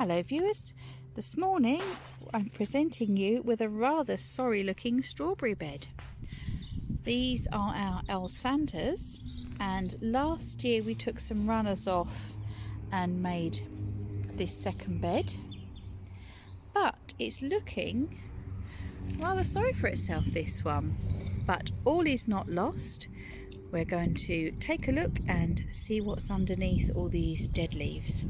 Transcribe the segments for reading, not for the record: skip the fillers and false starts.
Hello viewers, this morning I'm presenting you with a rather sorry looking strawberry bed. These are our Alsantas, and last year we took some runners off and made this second bed, but it's looking rather sorry for itself, this one. But all is not lost. We're going to take a look and see what's underneath all these dead leaves.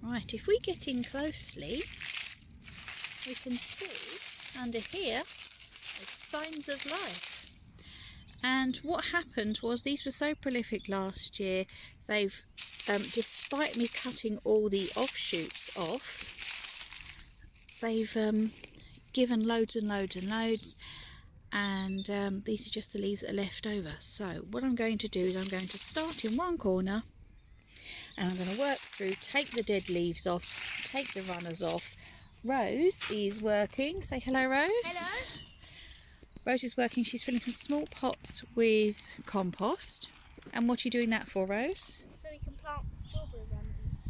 Right, if we get in closely, we can see under here there's signs of life. And what happened was these were so prolific last year, they've, despite me cutting all the offshoots off, they've given loads and loads and loads, and these are just the leaves that are left over. So what I'm going to do is I'm going to start in one corner, and I'm going to work through, take the dead leaves off, take the runners off. Rose is working. Say hello, Rose. Hello. Rose is working. She's filling some small pots with compost. And what are you doing that for, Rose? So we can plant strawberry runners.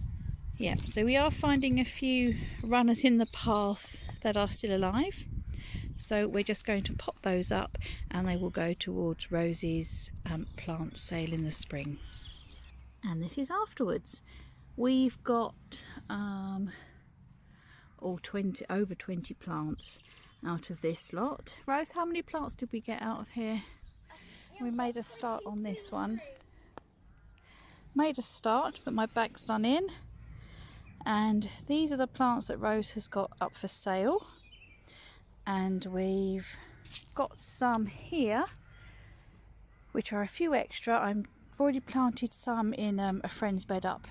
Yeah, so we are finding a few runners in the path that are still alive. So we're just going to pop those up and they will go towards Rose's plant sale in the spring. And this is afterwards. We've got over 20 plants out of this lot. Rose, how many plants did we get out of here? We made a start on this one. Made a start, but my back's done in. And these are the plants that Rose has got up for sale. And we've got some here, which are a few extra. I've already planted some in a friend's bed up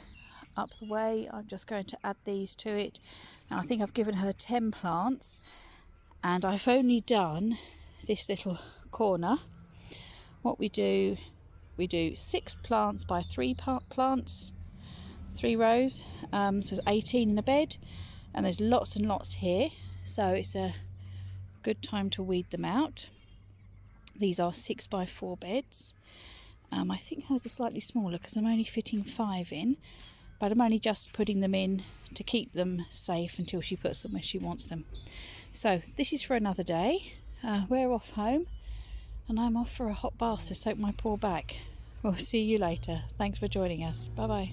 the way. I'm just going to add these to it. Now I think I've given her 10 plants, and I've only done this little corner. What we do 6 plants by 3 plants, 3 rows, so it's 18 in a bed, and there's lots and lots here, so it's a good time to weed them out. These are 6 by 4 beds. I think hers are slightly smaller because I'm only fitting 5 in, but I'm only just putting them in to keep them safe until she puts them where she wants them. So this is for another day. We're off home, and I'm off for a hot bath to soak my poor back. We'll see you later. Thanks for joining us. Bye bye.